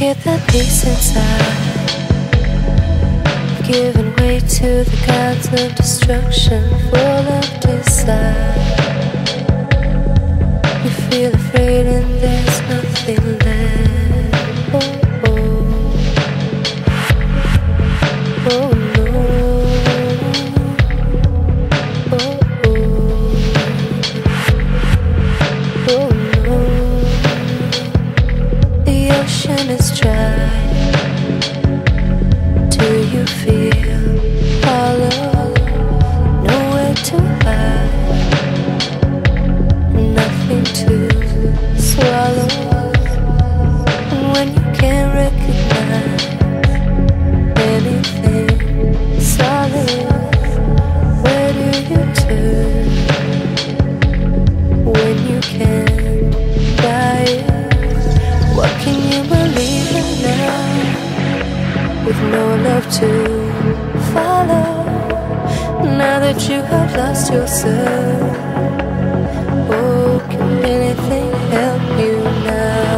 get that peace inside. Giving way to the gods of destruction, full of desire. You feel afraid and there's nothing left. Oh, oh. Oh no. Oh, oh. Oh no. The ocean is dry. Do you feel hollow? Nowhere to hide, nothing to swallow. And when you can't recognize anything solid, where do you turn when you can't buy it? What can you believe in now, with no love to follow? Now that you have lost yourself, oh, can anything help you now?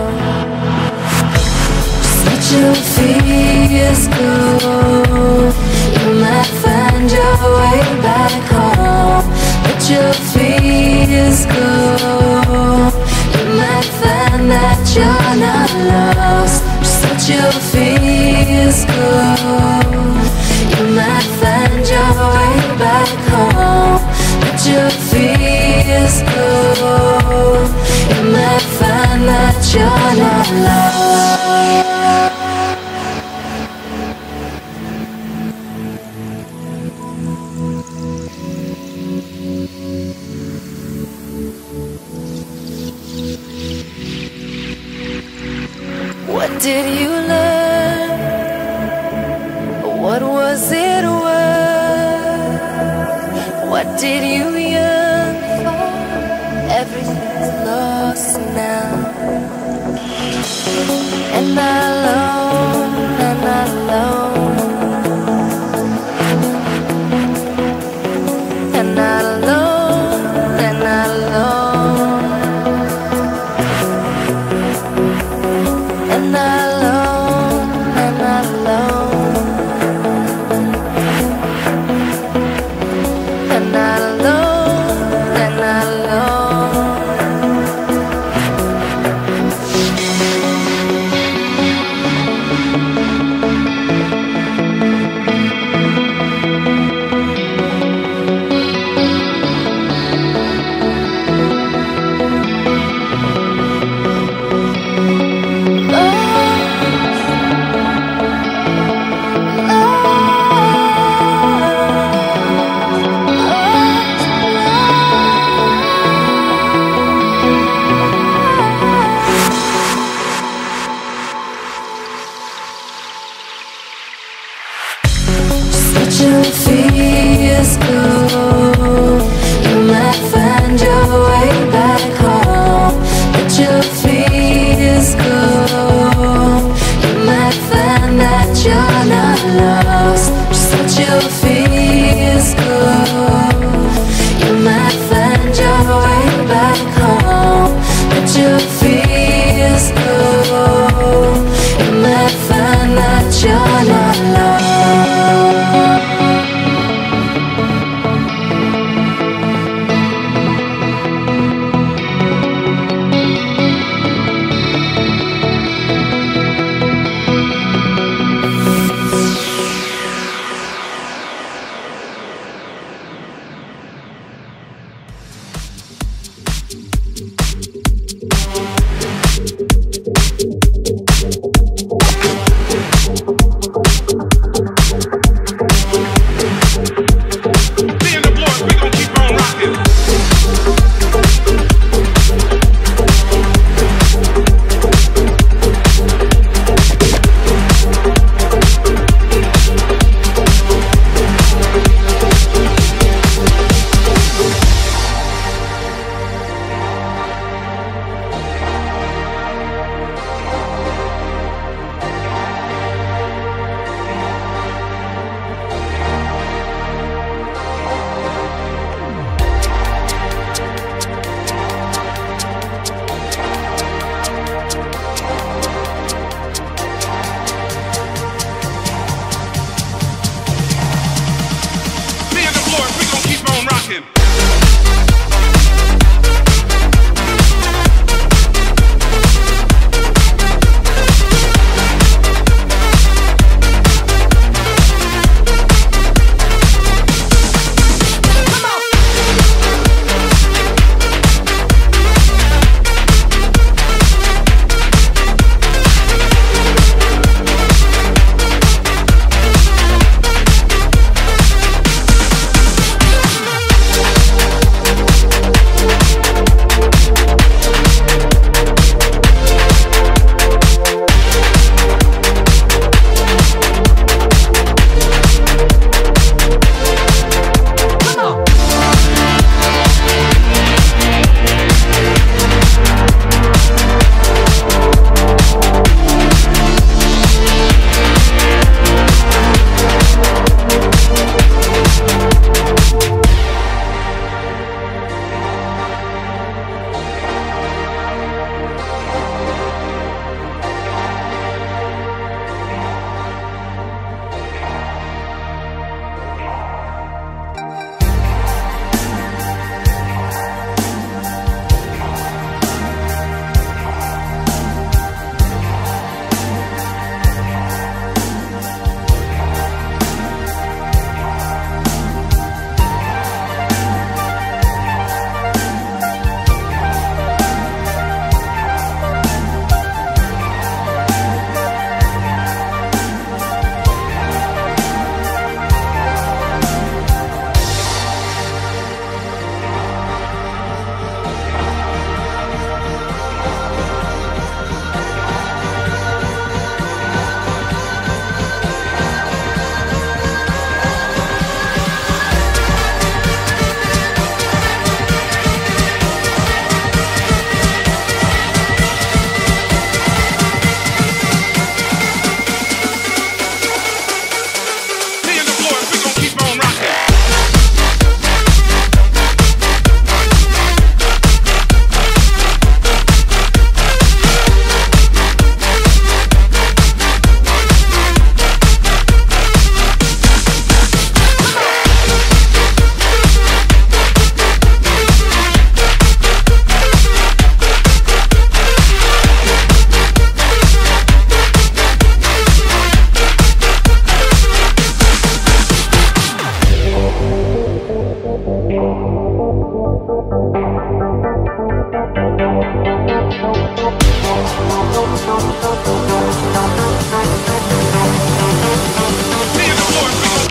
Just let your fears go. You might find your way back home. Let your fears go. You might find that you're not lost. Just let your fears go. You might find your way back home. Let your fears go. You might find that you're not lost. What did you learn? What was it worth? What did you yearn for? Everything's lost now. And not alone, and not alone. And not alone, and not alone. And not alone, and not alone. And not alone, and not alone. Let your fears go. You might find your way back home. Let your fears go. You might find that you're not lost. Just let your fears go. You might find your way back home. Let your fears go. You might find that you're not lost.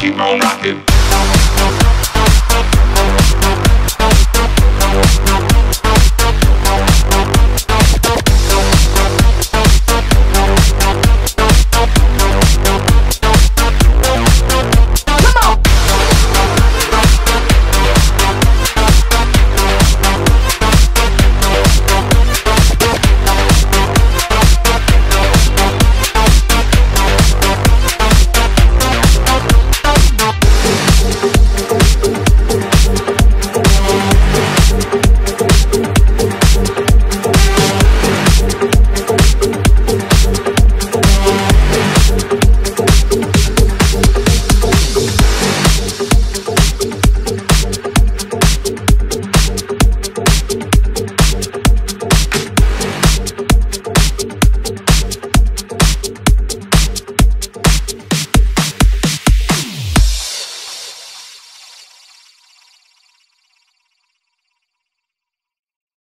keep on rocking.